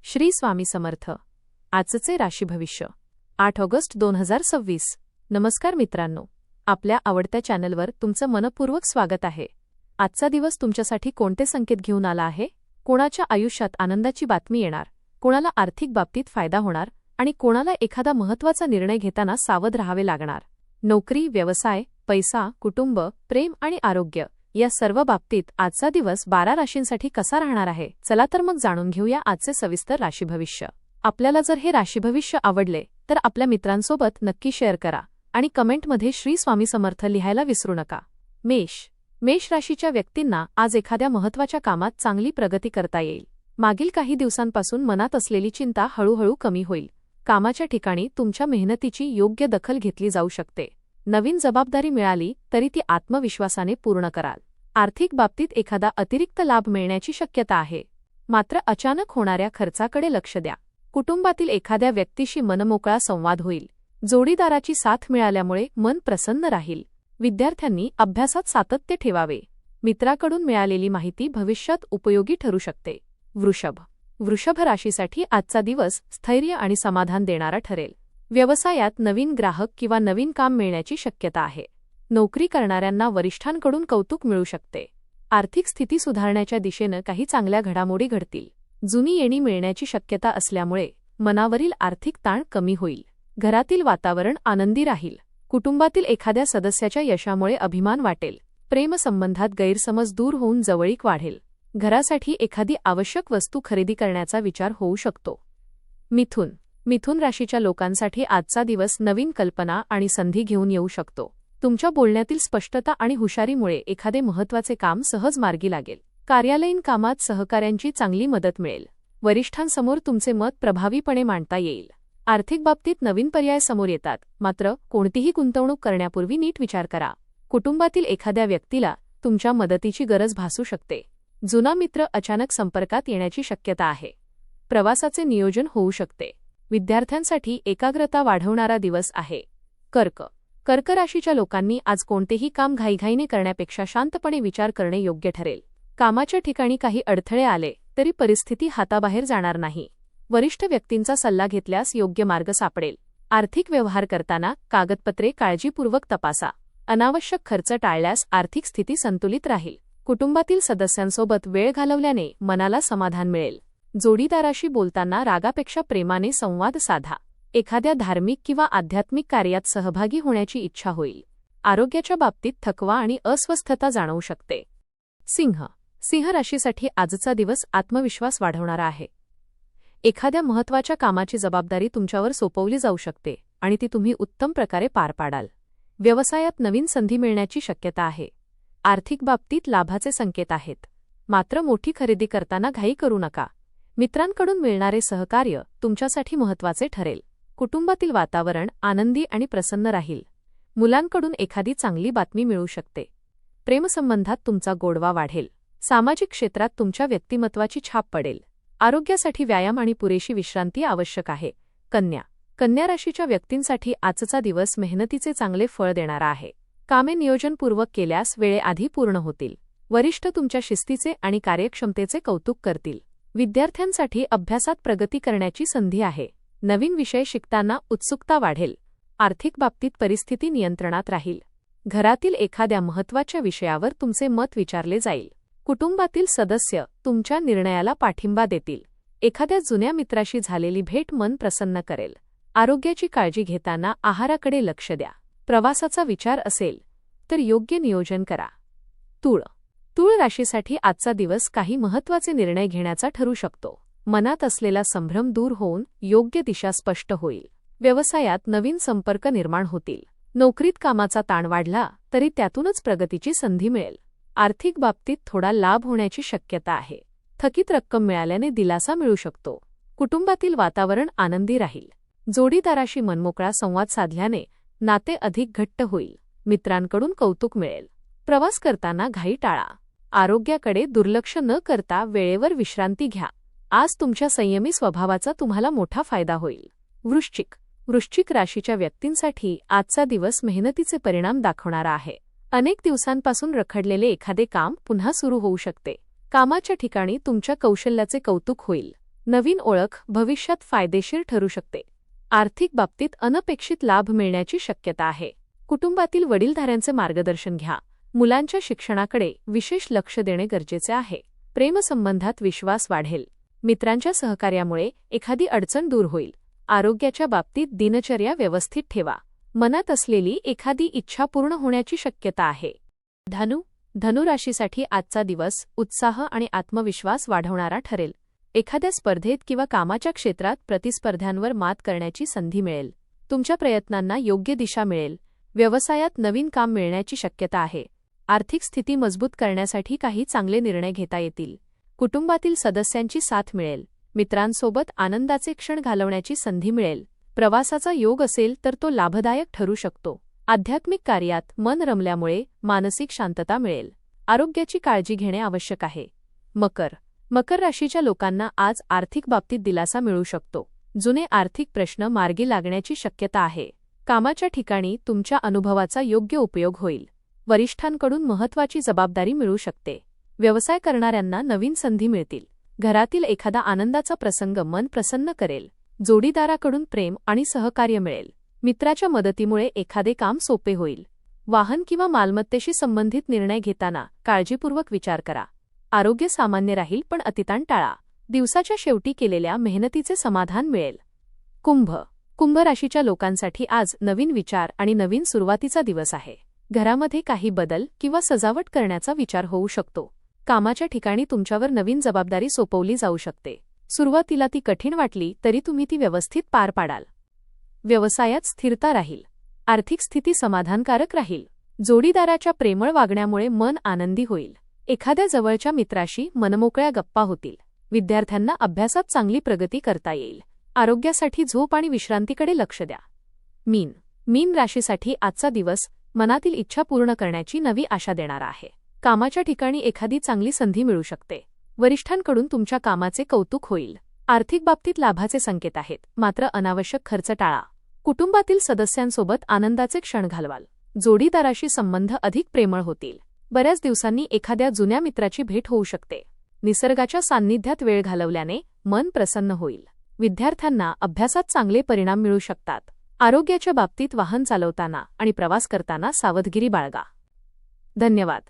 श्री स्वामी समर्थ. आजचे राशी भविष्य 8 ऑगस्ट 2026. नमस्कार मित्रांनो, आपल्या आवडत्या चॅनलवर तुमचं मनपूर्वक स्वागत आहे. आजचा दिवस तुमच्यासाठी कोणते संकेत घेऊन आला आहे? कोणाच्या आयुष्यात आनंदाची बातमी येणार, कोणाला आर्थिक बाबतीत फायदा होणार आणि कोणाला एखादा महत्त्वाचा निर्णय घेताना सावध राहावे लागणार. नोकरी, व्यवसाय, पैसा, कुटुंब, प्रेम आणि आरोग्य या सर्व बाबतीत आजचा दिवस 12 राशींसाठी कसा राहणार आहे? चला तर मग जाणून घेऊया आजचे सविस्तर राशी भविष्य. आपल्याला जर हे राशी भविष्य आवडले तर आपल्या मित्रांसोबत नक्की शेअर करा आणि कमेंटमध्ये श्री स्वामी समर्थ लिहायला विसरू नका. मेष राशीच्या व्यक्तींना आज एखाद्या महत्त्वाच्या कामात चांगली प्रगती करता येईल. मागील काही दिवसांपासून मनात असलेली चिंता हळूहळू कमी होईल. कामाच्या ठिकाणी तुमच्या मेहनतीची योग्य दखल घेतली जाऊ शकते. नवीन जबाबदारी मिळाली तरी ती आत्मविश्वासाने पूर्ण कराल. आर्थिक बाबतीत एखादा अतिरिक्त लाभ मिळण्याची शक्यता आहे. मात्र अचानक होणाऱ्या खर्चाकडे लक्ष द्या. कुटुंबातील एखाद्या व्यक्तीशी मनमोकळा संवाद होईल. जोडीदाराची साथ मिळाल्यामुळे मन प्रसन्न राहील. विद्यार्थ्यांनी अभ्यासात सातत्य ठेवावे. मित्राकडून मिळालेली माहिती भविष्यात उपयोगी ठरू शकते. वृषभ राशीसाठी आजचा दिवस स्थैर्य आणि समाधान देणारा ठरेल. व्यवसायात नवीन ग्राहक किंवा नवीन काम मिळण्याची शक्यता आहे. नोकरी करणाऱ्यांना वरिष्ठांकडून कौतुक मिळू शकते. आर्थिक स्थिती सुधारण्याच्या दिशेनं काही चांगल्या घडामोडी घडतील. जुनी येणी मिळण्याची शक्यता असल्यामुळे मनावरील आर्थिक ताण कमी होईल. घरातील वातावरण आनंदी राहील. कुटुंबातील एखाद्या सदस्याच्या यशामुळे अभिमान वाटेल. प्रेमसंबंधात गैरसमज दूर होऊन जवळीक वाढेल. घरासाठी एखादी आवश्यक वस्तू खरेदी करण्याचा विचार होऊ शकतो. मिथुन राशीच्या लोकांसाठी आजचा दिवस नवीन कल्पना आणि संधी घेऊन येऊ शकतो. तुमच्या बोलण्यातील स्पष्टता आणि हुशारीमुळे एखादे महत्त्वाचे काम सहज मार्गी लागेल. कार्यालयीन कामात सहकाऱ्यांची चांगली मदत मिळेल. वरिष्ठांसमोर तुमचे मत प्रभावीपणे मांडता येईल. आर्थिक बाबतीत नवीन पर्याय समोर येतात, मात्र कोणतीही गुंतवणूक करण्यापूर्वी नीट विचार करा. कुटुंबातील एखाद्या व्यक्तीला तुमच्या मदतीची गरज भासू शकते. जुना मित्र अचानक संपर्कात येण्याची शक्यता आहे. प्रवासाचे नियोजन होऊ शकते. विद्यार्थ्यांसाठी एकाग्रता वाढवणारा दिवस आहे. कर्क राशीच्या लोकांनी आज कोणतेही काम घाईघाईने करण्यापेक्षा शांतपणे विचार करणे योग्य ठरेल. कामाच्या ठिकाणी काही अडथळे आले तरी परिस्थिती हाताबाहेर जाणार नाही. वरिष्ठ व्यक्तींचा सल्ला घेतल्यास योग्य मार्ग सापडेल. आर्थिक व्यवहार करताना कागदपत्रे काळजीपूर्वक तपासा. अनावश्यक खर्च टाळल्यास आर्थिक स्थिती संतुलित राहील. कुटुंबातील सदस्यांसोबत वेळ घालवल्याने मनाला समाधान मिळेल. जोडीदाराशी बोलताना रागापेक्षा प्रेमाने संवाद साधा. एखाद्या धार्मिक किंवा आध्यात्मिक कार्यात सहभागी होण्याची इच्छा होईल. आरोग्याच्या बाबतीत थकवा आणि अस्वस्थता जाणवू शकते. सिंह राशीसाठी आजचा दिवस आत्मविश्वास वाढवणारा आहे. एखाद्या महत्त्वाच्या कामाची जबाबदारी तुमच्यावर सोपवली जाऊ शकते आणि ती तुम्ही उत्तम प्रकारे पार पाडाल. व्यवसायात नवीन संधी मिळण्याची शक्यता आहे. आर्थिक बाबतीत लाभाचे संकेत आहेत. मात्र मोठी खरेदी करताना घाई करू नका. मित्रांकडून मिळणारे सहकार्य तुमच्यासाठी महत्त्वाचे ठरेल. कुटुंबातील वातावरण आनंदी आणि प्रसन्न राहील. मुलांकडून एखादी चांगली बातमी मिळू शकते. प्रेमसंबंधात तुमचा गोडवा वाढेल. सामाजिक क्षेत्रात तुमच्या व्यक्तिमत्वाची छाप पडेल. आरोग्यासाठी व्यायाम आणि पुरेशी विश्रांती आवश्यक आहे. कन्या राशीच्या व्यक्तींसाठी आजचा दिवस मेहनतीचे चांगले फळ देणारा आहे. कामे नियोजनपूर्वक केल्यास वेळेआधी पूर्ण होतील. वरिष्ठ तुमच्या शिस्तीचे आणि कार्यक्षमतेचे कौतुक करतील. विद्यार्थ्यांसाठी अभ्यासात प्रगती करण्याची संधी आहे. नवीन विषय शिकताना उत्सुकता वाढेल. आर्थिक बाबतीत परिस्थिती नियंत्रणात राहील. घरातील एखाद्या महत्त्वाच्या विषयावर तुमचे मत विचारले जाईल. कुटुंबातील सदस्य तुमच्या निर्णयाला पाठिंबा देतील. एखाद्या जुन्या मित्राशी झालेली भेट मन प्रसन्न करेल. आरोग्याची काळजी घेताना आहाराकडे लक्ष द्या. प्रवासाचा विचार असेल तर योग्य नियोजन करा. तूळ राशीसाठी आजचा दिवस काही महत्त्वाचे निर्णय घेण्याचा ठरू शकतो. मनात असलेला संभ्रम दूर होऊन योग्य दिशा स्पष्ट होईल. व्यवसायात नवीन संपर्क निर्माण होतील. नोकरीत कामाचा ताण वाढला तरी त्यातूनच प्रगतीची संधी मिळेल. आर्थिक बाबतीत थोडा लाभ होण्याची शक्यता आहे. थकीत रक्कम मिळाल्याने दिलासा मिळू शकतो. कुटुंबातील वातावरण आनंदी राहील. जोडीदाराशी मनमोकळा संवाद साधल्याने नाते अधिक घट्ट होईल. मित्रांकडून कौतुक मिळेल. प्रवास करताना घाई टाळा. आरोग्याकडे दुर्लक्ष न करता वेळेवर विश्रांती घ्या. आज तुमच्या संयमी स्वभावाचा तुम्हाला मोठा फायदा होईल. वृश्चिक राशीच्या व्यक्तींसाठी आजचा दिवस मेहनतीचे परिणाम दाखवणारा आहे. अनेक दिवसांपासून रखडलेले एखादे काम पुन्हा सुरू होऊ शकते. कामाच्या ठिकाणी तुमच्या कौशल्याचे कौतुक होईल. नवीन ओळख भविष्यात फायदेशीर ठरू शकते. आर्थिक बाबतीत अनपेक्षित लाभ मिळण्याची शक्यता आहे. कुटुंबातील वडीलधाऱ्यांचे मार्गदर्शन घ्या. मुलांच्या शिक्षणाकडे विशेष लक्ष देणे गरजेचे आहे. प्रेमसंबंधात विश्वास वाढेल. मित्रांच्या सहकार्यामुळे एखादी अडचण दूर होईल. आरोग्याच्या बाबतीत दिनचर्या व्यवस्थित ठेवा. मनात असलेली एखादी इच्छा पूर्ण होण्याची शक्यता आहे. धनुराशीसाठी आजचा दिवस उत्साह आणि आत्मविश्वास वाढवणारा ठरेल. एखाद्या स्पर्धेत किंवा कामाच्या क्षेत्रात प्रतिस्पर्ध्यांवर मात करण्याची संधी मिळेल. तुमच्या प्रयत्नांना योग्य दिशा मिळेल. व्यवसायात नवीन काम मिळण्याची शक्यता आहे. आर्थिक स्थिती मजबूत करण्यासाठी काही चांगले निर्णय घेता येतील. कुटुंबातील सदस्यांची साथ मिळेल. मित्रांसोबत आनंदाचे क्षण घालवण्याची संधी मिळेल. प्रवासाचा योग असेल तर तो लाभदायक ठरू शकतो. आध्यात्मिक कार्यात मन रमल्यामुळे मानसिक शांतता मिळेल. आरोग्याची काळजी घेणे आवश्यक आहे. मकर राशीच्या लोकांना आज आर्थिक बाबतीत दिलासा मिळू शकतो. जुने आर्थिक प्रश्न मार्गी लागण्याची शक्यता आहे. कामाच्या ठिकाणी तुमच्या अनुभवाचा योग्य उपयोग होईल. वरिष्ठांकडून महत्त्वाची जबाबदारी मिळू शकते. व्यवसाय करणाऱ्यांना नवीन संधी मिळतील. घरातील एखादा आनंदाचा प्रसंग मन प्रसन्न करेल. जोडीदाराकडून प्रेम आणि सहकार्य मिळेल. मित्राच्या मदतीमुळे एखादे काम सोपे होईल. वाहन किंवा मालमत्तेशी संबंधित निर्णय घेताना काळजीपूर्वक विचार करा. आरोग्य सामान्य राहील पण अतिताण टाळा. दिवसाच्या शेवटी केलेल्या मेहनतीचे समाधान मिळेल. कुंभ राशीच्या लोकांसाठी आज नवीन विचार आणि नवीन सुरुवातीचा दिवस आहे. घरामध्ये काही बदल किंवा सजावट करण्याचा विचार होऊ शकतो. कामाच्या ठिकाणी तुमच्यावर नवीन जबाबदारी सोपवली जाऊ शकते. सुरुवातीला ती कठीण वाटली तरी तुम्ही ती व्यवस्थित पार पाडाल. व्यवसायात स्थिरता राहील. आर्थिक स्थिती समाधानकारक राहील. जोडीदाराच्या प्रेमळ वागण्यामुळे मन आनंदी होईल. एखाद्या जवळच्या मित्राशी मनमोकळ्या गप्पा होतील. विद्यार्थ्यांना अभ्यासात चांगली प्रगती करता येईल. आरोग्यासाठी झोप आणि विश्रांतीकडे लक्ष द्या. मीन राशीसाठी आजचा दिवस मनातील इच्छा पूर्ण करण्याची नवी आशा देणारा आहे. कामाच्या ठिकाणी एखादी चांगली संधी मिळू शकते. वरिष्ठांकडून तुमच्या कामाचे कौतुक होईल. आर्थिक बाबतीत लाभाचे संकेत आहेत, मात्र अनावश्यक खर्च टाळा. कुटुंबातील सदस्यांसोबत आनंदाचे क्षण घालवाल. जोडीदाराशी संबंध अधिक प्रेमळ होतील. बऱ्याच दिवसांनी एखाद्या जुन्या मित्राची भेट होऊ शकते. निसर्गाच्या सान्निध्यात वेळ घालवल्याने मन प्रसन्न होईल. विद्यार्थ्यांना अभ्यासात चांगले परिणाम मिळू शकतात. आरोग्याच्या बाबतीत वाहन चालवताना आणि प्रवास करताना सावधगिरी बाळगा. धन्यवाद.